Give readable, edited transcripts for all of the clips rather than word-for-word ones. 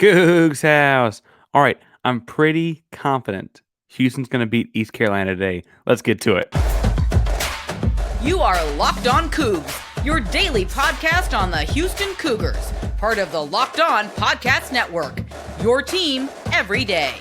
Coogs House. All right, I'm pretty confident Houston's going to beat East Carolina today. Let's get to it. You are Locked On Cougs, your daily podcast on the Houston Cougars, part of the Locked On Podcast Network, your team every day.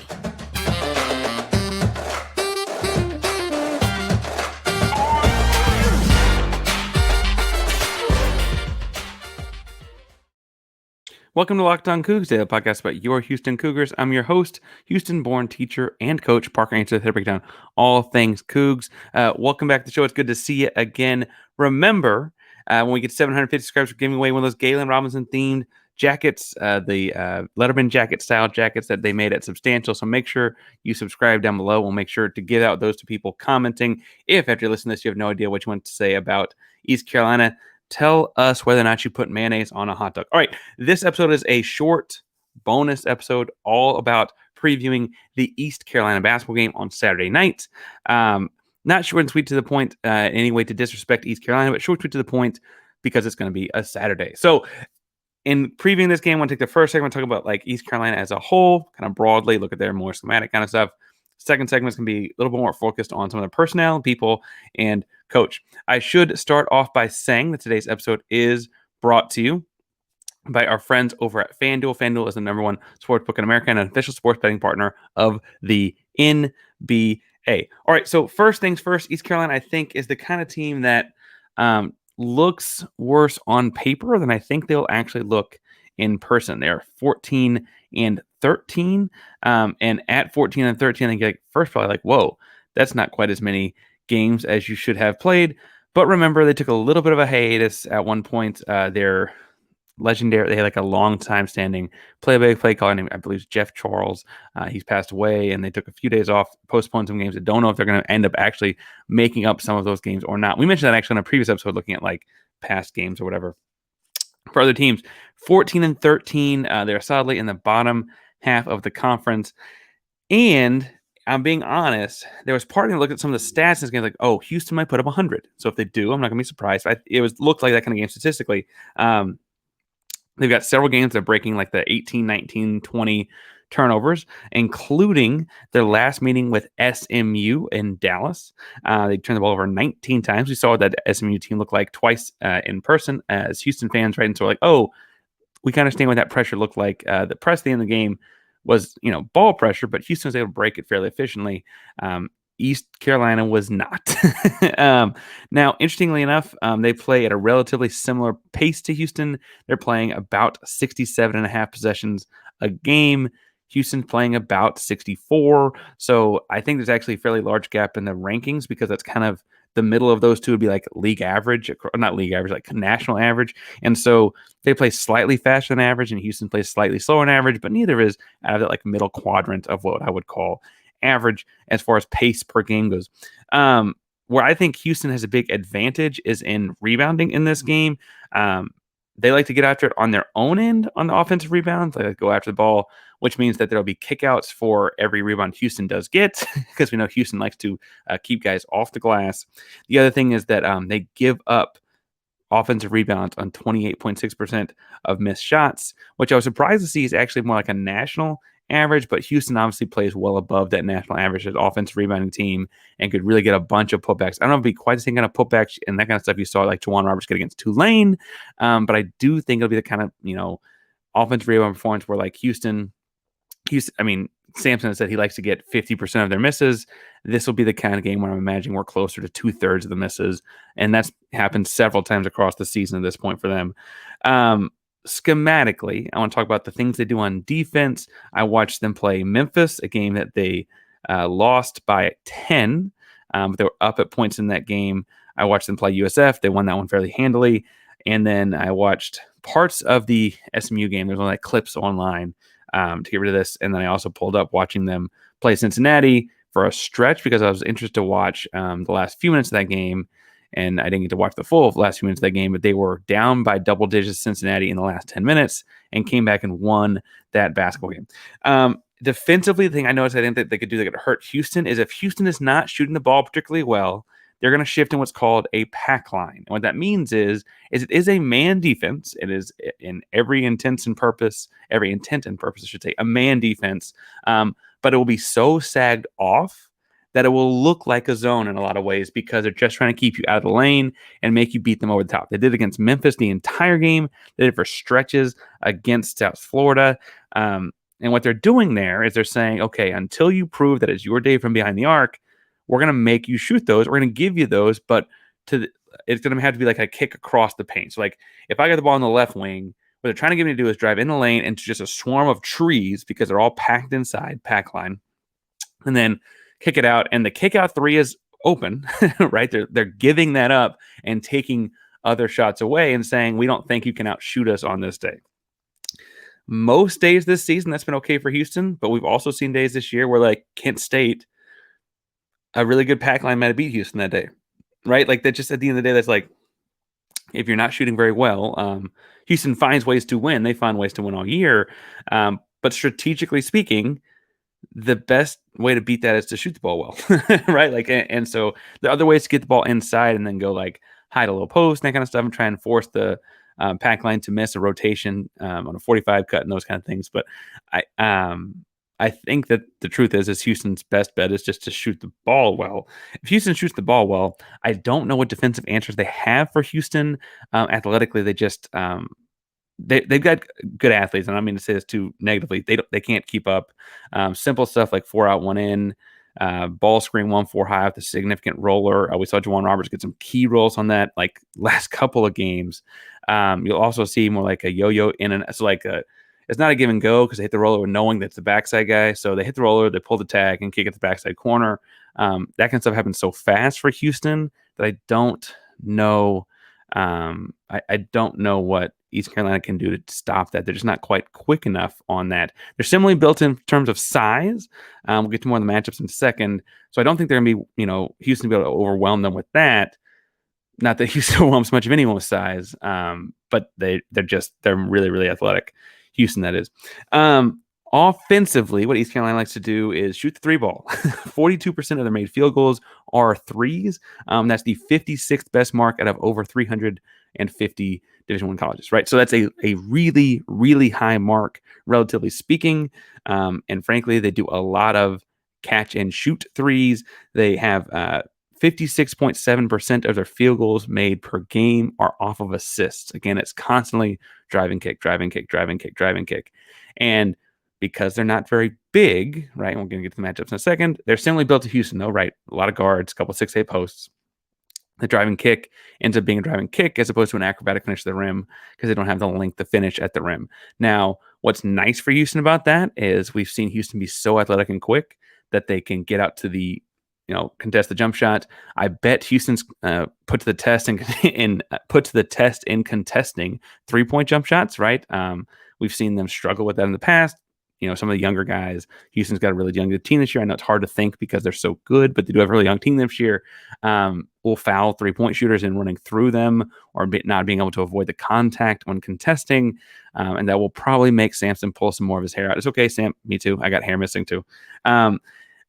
Welcome to Locked On Cougs, daily podcast about your Houston Cougars. I'm your host, Houston-born teacher and coach, Parker Ainsworth, here to break down all things Cougs. Welcome back to the show. It's good to see you again. Remember, when we get 750 subscribers, we're giving away one of those Galen Robinson-themed jackets, the Letterman jacket-style jackets that they made at Substantial. So make sure you subscribe down below. We'll make sure to give out those to people commenting. If, after listening to this, you have no idea what you want to say about East Carolina, tell us whether or not you put mayonnaise on a hot dog. All right, this episode is a short bonus episode all about previewing the East Carolina basketball game on Saturday night. Not short and sweet to the point in any way to disrespect East Carolina, but short and sweet to the point because it's going to be a Saturday. So in previewing this game, I want to take the first segment, talk about like East Carolina as a whole, kind of broadly, look at their more schematic kind of stuff. Second segment is going to be a little bit more focused on some of the personnel, people, and coach. I should start off by saying that today's episode is brought to you by our friends over at FanDuel. FanDuel is the number one sportsbook in America and an official sports betting partner of the NBA. All right, so first things first, East Carolina, I think, is the kind of team that looks worse on paper than I think they'll actually look in person. They're 14 and 13, and at 14 and 13, I think first probably like, whoa, that's not quite as many games as you should have played. But remember, they took a little bit of a hiatus at one point. They're legendary. They had like a long time standing play-by-play caller named, I believe, Jeff Charles. He's passed away, and they took a few days off, postponed some games. I don't know if they're going to end up actually making up some of those games or not. We mentioned that actually in a previous episode, looking at like past games or whatever. For other teams, 14 and 13, they're solidly in the bottom half of the conference. And I'm being honest, there was part of me looked at some of the stats in this game, like, oh, Houston might put up 100. So if they do, I'm not going to be surprised. It looked like that kind of game statistically. They've got several games that are breaking like the 18, 19, 20 turnovers, including their last meeting with SMU in Dallas. They turned the ball over 19 times. We saw what that SMU team looked like twice in person as Houston fans, right? And so we're like, oh, we can understand what that pressure looked like. The press at the end of the game was, ball pressure, but Houston was able to break it fairly efficiently. East Carolina was not. Now, interestingly enough, they play at a relatively similar pace to Houston. They're playing about 67.5 possessions a game. Houston's playing about 64. So I think there's actually a fairly large gap in the rankings because that's kind of the middle of those two would be like league average, not league average, like national average. And so they play slightly faster than average, and Houston plays slightly slower than average, but neither is out of that like middle quadrant of what I would call average as far as pace per game goes. Where I think Houston has a big advantage is in rebounding in this game. They like to get after it on their own end on the offensive rebounds. They like to go after the ball, which means that there'll be kickouts for every rebound Houston does get, because we know Houston likes to keep guys off the glass. The other thing is that they give up offensive rebounds on 28.6% of missed shots, which I was surprised to see is actually more like a national average, but Houston obviously plays well above that national average as offensive rebounding team and could really get a bunch of putbacks. I don't know if it'd be quite the same kind of putbacks and that kind of stuff you saw like Juwan Roberts get against Tulane, but I do think it'll be the kind of, offensive rebound performance where like Houston, Sampson has said he likes to get 50% of their misses. This will be the kind of game where I'm imagining we're closer to 2/3 of the misses, and that's happened several times across the season at this point for them. Schematically, I want to talk about the things they do on defense. I watched them play Memphis, a game that they lost by 10, but they were up at points in that game. I watched them play USF. They won that one fairly handily. And then I watched parts of the SMU game. There's only like clips online to get rid of this. And then I also pulled up watching them play Cincinnati for a stretch because I was interested to watch the last few minutes of that game. And I didn't get to watch the full last few minutes of that game, but they were down by double digits Cincinnati in the last 10 minutes and came back and won that basketball game. Defensively, the thing I noticed I think that they could do that could hurt Houston is if Houston is not shooting the ball particularly well, they're going to shift in what's called a pack line. And what that means is it is a man defense. It is in every intent and purpose, I should say, a man defense. But it will be so sagged off that it will look like a zone in a lot of ways because they're just trying to keep you out of the lane and make you beat them over the top. They did it against Memphis the entire game. They did it for stretches against South Florida. And what they're doing there is they're saying, okay, until you prove that it's your day from behind the arc, we're going to make you shoot those. We're going to give you those, but it's going to have to be like a kick across the paint. So like if I got the ball on the left wing, what they're trying to get me to do is drive in the lane into just a swarm of trees because they're all packed inside, pack line, and then kick it out. And the kick out three is open, right? They're giving that up and taking other shots away and saying, we don't think you can outshoot us on this day. Most days this season, that's been okay for Houston, but we've also seen days this year where like Kent State, a really good pack line might have beat Houston that day, right? Like that just at the end of the day, that's like, if you're not shooting very well, Houston finds ways to win. They find ways to win all year. But strategically speaking, the best way to beat that is to shoot the ball well, right? Like, and so the other ways to get the ball inside and then go like hide a low post and that kind of stuff and try and force the pack line to miss a rotation on a 45 cut and those kind of things. But I think that the truth is Houston's best bet is just to shoot the ball well. If Houston shoots the ball well, I don't know what defensive answers they have for Houston. Athletically, they just they've got good athletes, and I don't mean to say this too negatively. They can't keep up. Simple stuff like 4 out, 1 in, ball screen 1-4 high with a significant roller. We saw Juwan Roberts get some key rolls on that like last couple of games. You'll also see more like a yo-yo in and so like it's not a give and go because they hit the roller with knowing that's the backside guy. So they hit the roller, they pull the tag and kick at the backside corner. That kind of stuff happens so fast for Houston that I don't know. I don't know what East Carolina can do to stop that. They're just not quite quick enough on that. They're similarly built in terms of size. We'll get to more of the matchups in a second. So I don't think they're going to be, Houston be able to overwhelm them with that. Not that Houston overwhelms much of anyone with size, but they're really, really athletic. Houston, that is. Offensively, what East Carolina likes to do is shoot the three ball. 42% of their made field goals are threes. That's the 56th best mark out of over 350 Division I colleges, right? So that's a really, really high mark, relatively speaking. And frankly, they do a lot of catch and shoot threes. They have 56.7% of their field goals made per game are off of assists. Again, it's constantly driving kick. And because they're not very big, right? We're going to get to the matchups in a second. They're similarly built to Houston, though, right? A lot of guards, a couple 6'8" posts. The driving kick ends up being a driving kick as opposed to an acrobatic finish to the rim because they don't have the length to finish at the rim. Now, what's nice for Houston about that is we've seen Houston be so athletic and quick that they can get out to the contest the jump shot. I bet Houston's put to the test in contesting 3-point jump shots, right? We've seen them struggle with that in the past. Some of the younger guys, Houston's got a really young team this year. I know it's hard to think because they're so good, but they do have a really young team this year. Will foul 3-point shooters in running through them or not being able to avoid the contact when contesting. And that will probably make Sampson pull some more of his hair out. It's okay, Sam. Me too. I got hair missing too.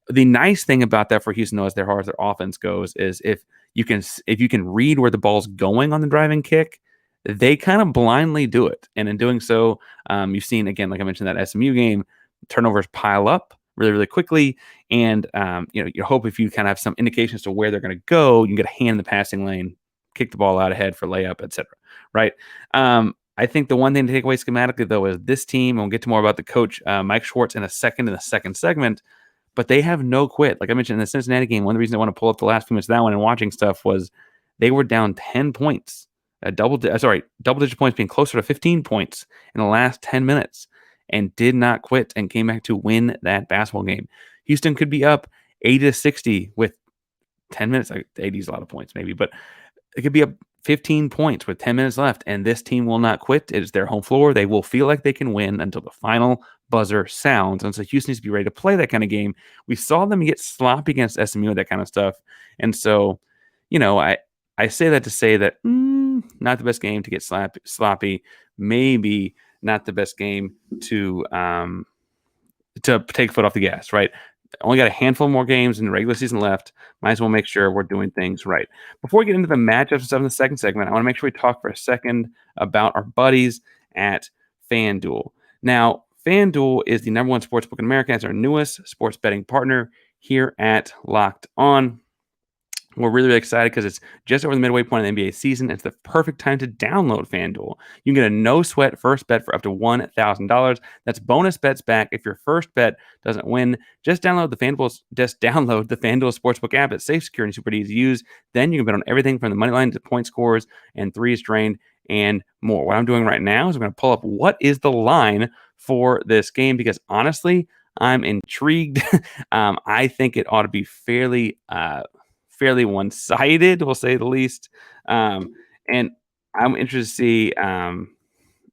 The nice thing about that for Houston, though, as far as their offense goes, is if you can read where the ball's going on the driving kick, they kind of blindly do it. And in doing so, you've seen, again, like I mentioned, that SMU game, turnovers pile up really, really quickly. And, you hope if you kind of have some indications to where they're going to go, you can get a hand in the passing lane, kick the ball out ahead for layup, etc. Right? I think the one thing to take away schematically, though, is this team, and we'll get to more about the coach, Mike Schwartz, in the second segment, but they have no quit. Like I mentioned in the Cincinnati game, one of the reasons I want to pull up the last few minutes of that one and watching stuff was they were down 10 points. Double-digit points being closer to 15 points in the last 10 minutes and did not quit and came back to win that basketball game. Houston could be up 80-60 with 10 minutes. 80 is a lot of points maybe, but it could be up 15 points with 10 minutes left, and this team will not quit. It is their home floor. They will feel like they can win until the final buzzer sounds. And so Houston needs to be ready to play that kind of game. We saw them get sloppy against SMU, that kind of stuff. And so, I say that to say that not the best game to get sloppy, maybe not the best game to take foot off the gas, right? only got a handful more games in the regular season left. Might as well make sure we're doing things right. Before we get into the matchups and stuff in the second segment, I want to make sure we talk for a second about our buddies at FanDuel. Now, FanDuel is the number one sportsbook in America. It's our newest sports betting partner here at Locked On. We're really, really excited because it's just over the midway point of the NBA season. It's the perfect time to download FanDuel. You can get a no-sweat first bet for up to $1,000. That's bonus bets back if your first bet doesn't win. Just download the FanDuel Sportsbook app. It's safe, secure, and super easy to use. Then you can bet on everything from the money line to point scores and threes drained and more. What I'm doing right now is I'm going to pull up what is the line for this game because honestly, I'm intrigued. I think it ought to be fairly one-sided, we'll say the least. And I'm interested to see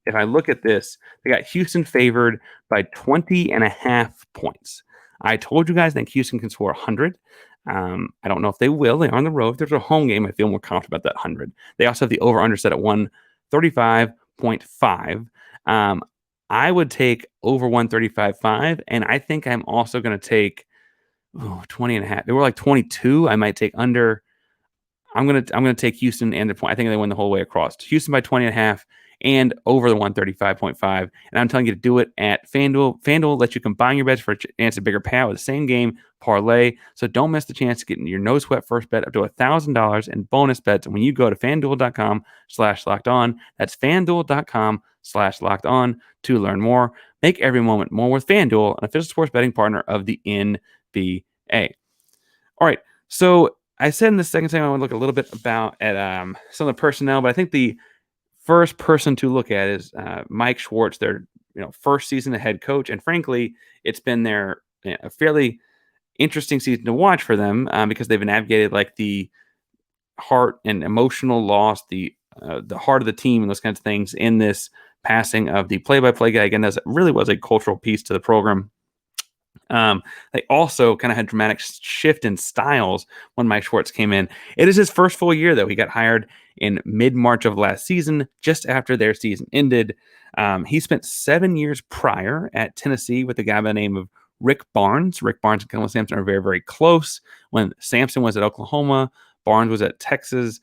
if I look at this, they got Houston favored by 20.5 points. I told you guys I think Houston can score 100. I don't know if they will. They are on the road. If there's a home game, I feel more confident about that 100. They also have the over-under set at 135.5. I would take over 135.5, and I think I'm also going to take 20.5. They were like 22. I might take under. I'm gonna take Houston and the point. I think they win the whole way across. Houston by 20.5 and over the 135.5. And I'm telling you to do it at FanDuel. FanDuel lets you combine your bets for a chance at bigger payout with the same game parlay. So don't miss the chance to get your no sweat first bet up to $1,000 in bonus bets when you go to FanDuel.com/lockedon. That's FanDuel.com/lockedon to learn more. Make every moment more with FanDuel, an official sports betting partner of the NBA. All right, so I said in the second segment I want to look a little bit at some of the personnel, but I think the first person to look at is Mike Schwartz, their first season as head coach, and frankly, it's been a fairly interesting season to watch for them because they've navigated like the heart and emotional loss, the heart of the team, and those kinds of things in this passing of the play-by-play guy. Again, that really was a cultural piece to the program. They also kind of had dramatic shift in styles when Mike Schwartz came in. It is his first full year, though. He got hired in mid-March of last season, just after their season ended. He spent 7 years prior at Tennessee with a guy by the name of Rick Barnes. Rick Barnes and Kelvin Sampson are very, very close. When Sampson was at Oklahoma, Barnes was at Texas.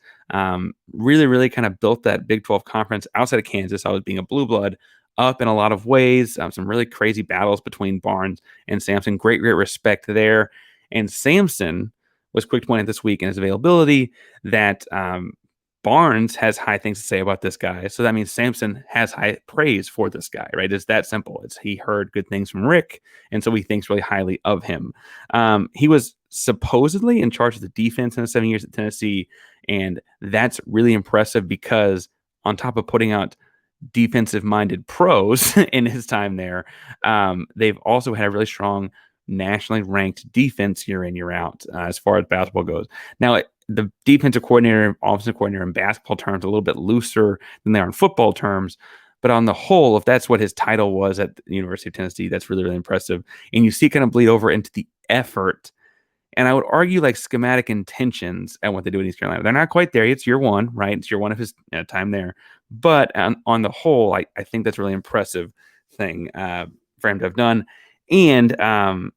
Really, really kind of built that Big 12 conference outside of Kansas. I was being a blue blood up in a lot of ways. Some really crazy battles between Barnes and Sampson. Great, great respect there. And Sampson was quick to point out this week in his availability that Barnes has high things to say about this guy. So that means Sampson has high praise for this guy, right? It's that simple. He heard good things from Rick, and so he thinks really highly of him. He was supposedly in charge of the defense in the 7 years at Tennessee, and that's really impressive because on top of putting out defensive-minded pros in his time there, they've also had a really strong nationally ranked defense year in, year out as far as basketball goes. Now, the defensive coordinator, offensive coordinator in basketball terms, a little bit looser than they are in football terms. But on the whole, if that's what his title was at the University of Tennessee, that's really, really impressive. And you see it kind of bleed over into the effort. And I would argue like schematic intentions at what they do in East Carolina. They're not quite there. It's year one, right? It's year one of his time there. But on the whole, I think that's a really impressive thing for him to have done. And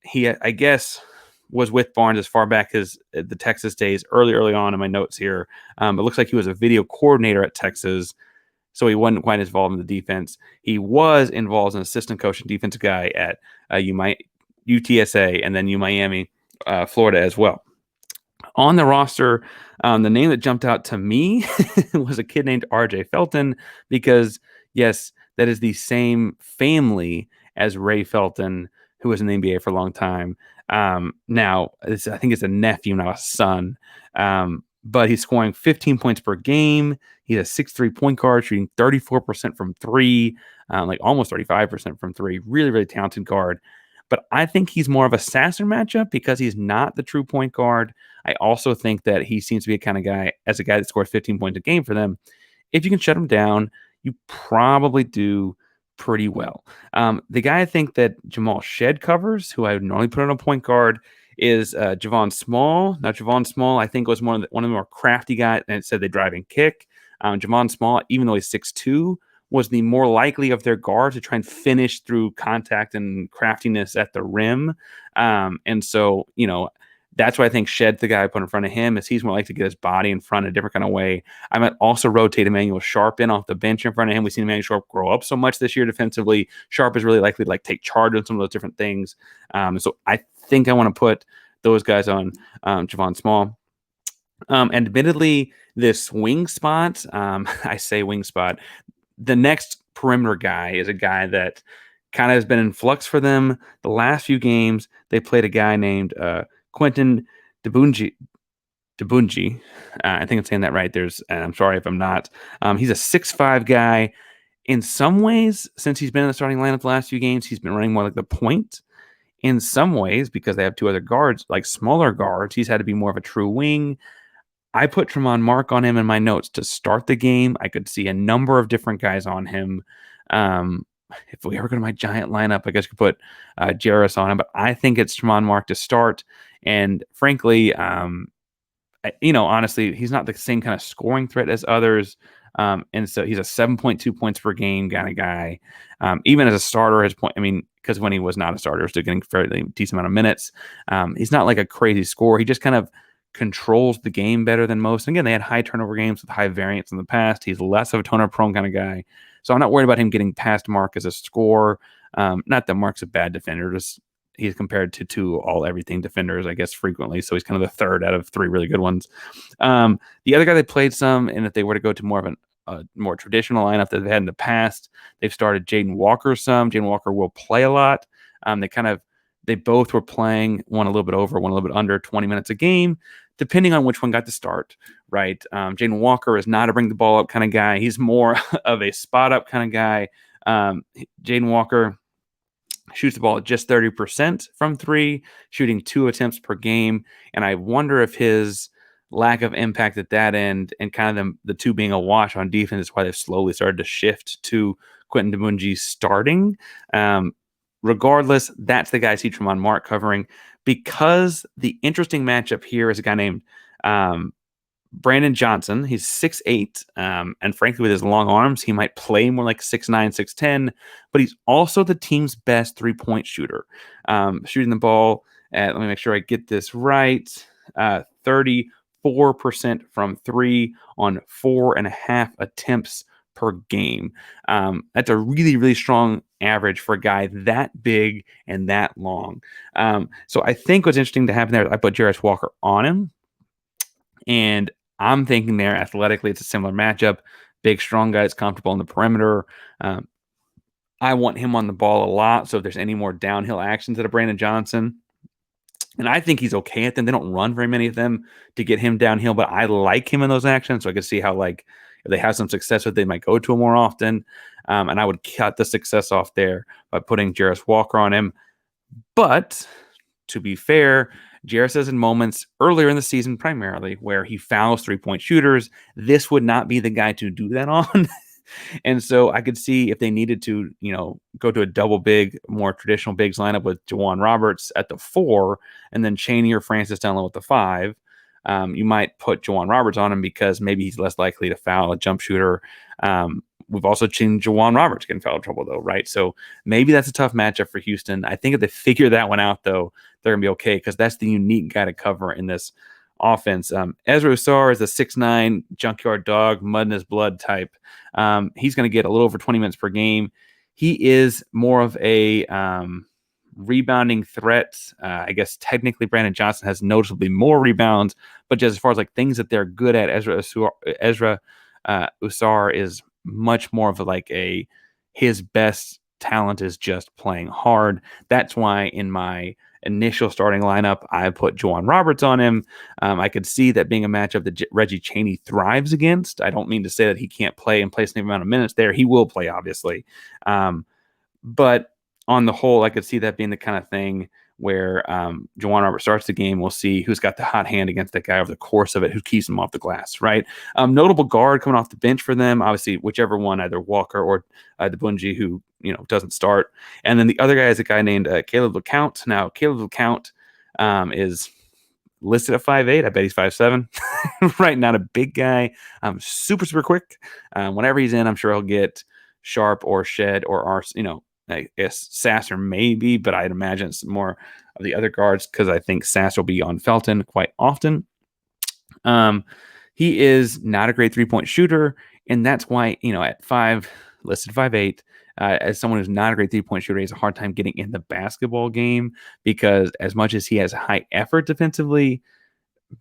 he, I guess, was with Barnes as far back as the Texas days, early on in my notes here. It looks like he was a video coordinator at Texas, so he wasn't quite involved in the defense. He was involved as an assistant coach and defensive guy at UTSA and then UMiami, Florida as well. On the roster, the name that jumped out to me was a kid named R.J. Felton because, yes, that is the same family as Ray Felton, who was in the NBA for a long time. Now, I think it's a nephew, not a son. But he's scoring 15 points per game. He's a 6'3" point guard, shooting 34% from three, like almost 35% from three. Really, really talented guard. But I think he's more of a Sasser matchup because he's not the true point guard. I also think that he seems to be a kind of guy, as a guy that scores 15 points a game for them. If you can shut him down, you probably do pretty well. The guy I think that Jamal Shed covers, who I would normally put on a point guard, is Javon Small. Now, Javon Small, I think, was one of the more crafty guys, and it said they drive and kick. Javon Small, even though he's 6'2", was the more likely of their guards to try and finish through contact and craftiness at the rim. And so, that's why I think Shed's the guy I put in front of him, is he's more likely to get his body in front a different kind of way. I might also rotate Emmanuel Sharp in off the bench in front of him. We've seen Emmanuel Sharp grow up so much this year defensively. Sharp is really likely to take charge on some of those different things. So I think I want to put those guys on Javon Small. Admittedly, this wing spot, I say wing spot, the next perimeter guy is a guy that kind of has been in flux for them. The last few games, they played a guy named Quentin Debunji. I think I'm saying that right. I'm sorry if I'm not. He's a 6'5" guy. In some ways, since he's been in the starting lineup the last few games, he's been running more like the point. In some ways, because they have two other guards, like smaller guards, he's had to be more of a true wing. I put Tremont Mark on him in my notes to start the game. I could see a number of different guys on him. If we ever go to my giant lineup, I guess you could put Jarace on him, but I think it's Tremont Mark to start. And frankly, honestly, he's not the same kind of scoring threat as others. And so he's a 7.2 points per game kind of guy. Even as a starter, because when he was not a starter, still getting fairly decent amount of minutes. He's not like a crazy scorer. He just kind of controls the game better than most. And again, they had high turnover games with high variance in the past. He's less of a turnover prone kind of guy. So I'm not worried about him getting past Mark as a scorer. Not that Mark's a bad defender, just he's compared to two all-everything defenders, I guess, frequently. So he's kind of the third out of three really good ones. The other guy they played some, and if they were to go to more of a more traditional lineup that they've had in the past, they've started Jaden Walker some. Jaden Walker will play a lot. They both were playing, one a little bit over, one a little bit under 20 minutes a game, depending on which one got to start, right? Jaden Walker is not a bring the ball up kind of guy. He's more of a spot up kind of guy. Jaden Walker shoots the ball at just 30% from three, shooting 2 attempts per game. And I wonder if his lack of impact at that end and kind of the two being a wash on defense is why they've slowly started to shift to Quentin Debunji starting. Regardless, that's the guy I see Tremont Mark covering, because the interesting matchup here is a guy named Brandon Johnson. He's 6'8", and frankly, with his long arms, he might play more like 6'9", 6'10", but he's also the team's best three-point shooter. Shooting the ball at, let me make sure I get this right, 34% from three on 4.5 attempts per game. That's a really, really strong average for a guy that big and that long. So I think what's interesting to happen there, I put Jarace Walker on him, and I'm thinking there athletically it's a similar matchup. Big, strong guys comfortable on the perimeter. I want him on the ball a lot, so if there's any more downhill actions at a Brandon Johnson, and I think he's okay at them. They don't run very many of them to get him downhill, but I like him in those actions, so I can see how, if they have some success with it, they might go to him more often. And I would cut the success off there by putting Jarace Walker on him. But to be fair, Jarace has in moments earlier in the season primarily where he fouls three-point shooters. This would not be the guy to do that on. And so I could see if they needed to, go to a double big, more traditional bigs lineup with Juwan Roberts at the 4 and then Chaney or Francis down low at the 5. You might put Juwan Roberts on him because maybe he's less likely to foul a jump shooter. We've also seen Juwan Roberts get in foul trouble, though, right? So maybe that's a tough matchup for Houston. I think if they figure that one out, though, they're going to be okay because that's the unique guy to cover in this offense. Ezra Usar is a 6'9", junkyard dog, mud in his blood type. He's going to get a little over 20 minutes per game. He is more of a rebounding threat. I guess technically Brandon Johnson has noticeably more rebounds, but just as far as things that they're good at, Ezra Usar is much more of his best talent is just playing hard. That's why in my initial starting lineup, I put Juwan Roberts on him. I could see that being a matchup that Reggie Chaney thrives against. I don't mean to say that he can't play and play the same amount of minutes there. He will play, obviously. But on the whole, I could see that being the kind of thing where Juwan Roberts starts the game. We'll see who's got the hot hand against that guy over the course of it, who keeps him off the glass, right? Notable guard coming off the bench for them, obviously, whichever one, either Walker or Debunji, who doesn't start. And then the other guy is a guy named Caleb LeCount. Now, Caleb LeCount is listed at 5'8". I bet he's 5'7". Right, not a big guy. Super, super quick. Whenever he's in, I'm sure he'll get Sharp or Shed or I guess Sasser maybe, but I'd imagine it's more of the other guards because I think Sasser will be on Felton quite often. He is not a great 3-point shooter, and that's why, at listed 5'8", as someone who's not a great 3-point shooter, he has a hard time getting in the basketball game because as much as he has high effort defensively,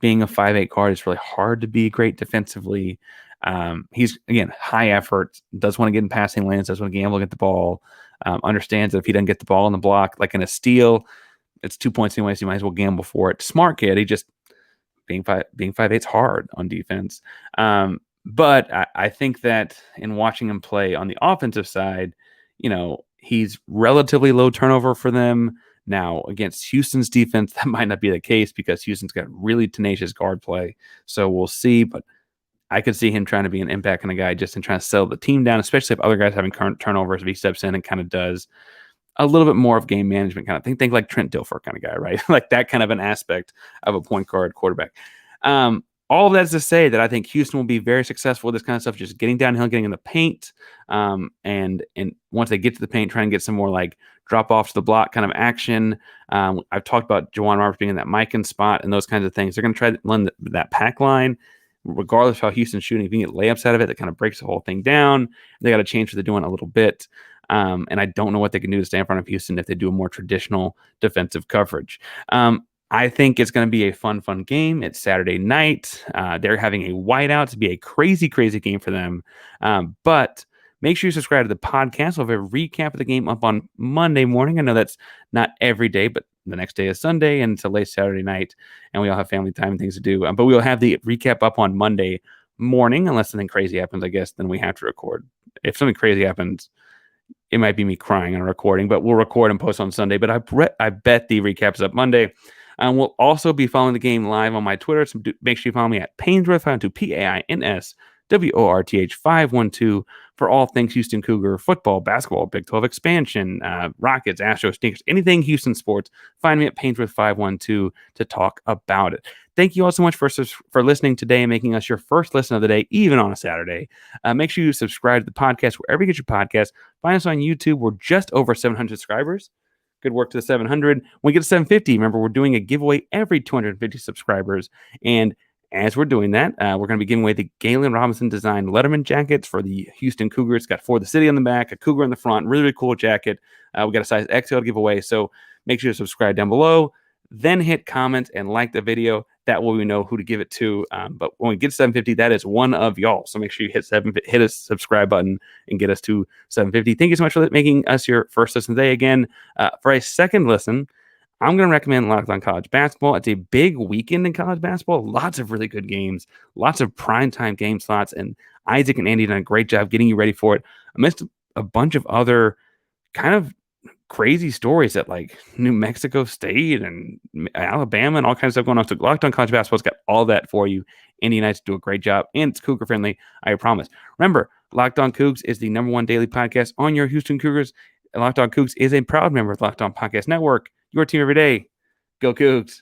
being a 5'8" guard, it's really hard to be great defensively. He's, again, high effort, does want to get in passing lanes, does want to gamble, get the ball, understands that if he doesn't get the ball in the block, like in a steal, it's 2 points anyway, so you might as well gamble for it. Smart kid. He just, being 5'8's hard on defense. But I think that in watching him play on the offensive side, he's relatively low turnover for them. Now, against Houston's defense, that might not be the case because Houston's got really tenacious guard play. So we'll see. But I could see him trying to be an impact kind of guy just in trying to settle the team down, especially if other guys having current turnovers, if he steps in and kind of does a little bit more of game management kind of thing. Think like Trent Dilfer kind of guy, right? Like that kind of an aspect of a point guard quarterback. All of that is to say that I think Houston will be very successful with this kind of stuff, just getting downhill, getting in the paint. And once they get to the paint, trying to get some more like drop off to the block kind of action. I've talked about Jawan Roberts being in that Mikan spot and those kinds of things. They're going to try to run that pack line, regardless of how Houston's shooting. If you can get layups out of it, that kind of breaks the whole thing down. They got to change what they're doing a little bit. And I don't know what they can do to stay in front of Houston if they do a more traditional defensive coverage. I think it's going to be a fun game. It's Saturday night. They're having a whiteout to be a crazy game for them. But make sure you subscribe to the podcast. We'll have a recap of the game up on Monday morning. I know that's not every day, but the next day is Sunday and it's a late Saturday night, and we all have family time and things to do. But we'll have the recap up on Monday morning, unless something crazy happens, I guess, then we have to record. If something crazy happens, it might be me crying on a recording, but we'll record and post on Sunday. But I bet the recap's up Monday. We'll also be following the game live on my Twitter. So make sure you follow me at Painsworth, 512 PAINSWORTH 512 for all things Houston Cougar football, basketball, Big 12 expansion, Rockets, Astros, Sneakers, anything Houston sports. Find me at Painsworth 512 to talk about it. Thank you all so much for listening today and making us your first listen of the day, even on a Saturday. Make sure you subscribe to the podcast wherever you get your podcast. Find us on YouTube. We're just over 700 subscribers. Good work to the 700. When we get to 750, remember, we're doing a giveaway every 250 subscribers. And as we're doing that, we're going to be giving away the Galen Robinson designed Letterman jackets for the Houston Cougars. It's got For the City on the back, a Cougar in the front. Really cool jacket. We got a size XL to give away. So make sure to subscribe down below. Then hit comment and like the video. That way we know who to give it to. But when we get to 750, that is one of y'all. So make sure you hit a subscribe button and get us to 750. Thank you so much for making us your first listen today. Again, for a second listen, I'm going to recommend Locked On College Basketball. It's a big weekend in college basketball. Lots of really good games. Lots of primetime game slots. And Isaac and Andy done a great job getting you ready for it. I missed a bunch of other kind of crazy stories at like New Mexico State and Alabama and all kinds of stuff going on. So Locked On College Basketball's got all that for you. Indian Knights do a great job, and it's Cougar friendly, I promise. Remember, Locked On Cougs is the #1 daily podcast on your Houston Cougars. Locked On Cougs is a proud member of the Locked On Podcast Network. Your team every day. Go Cougs.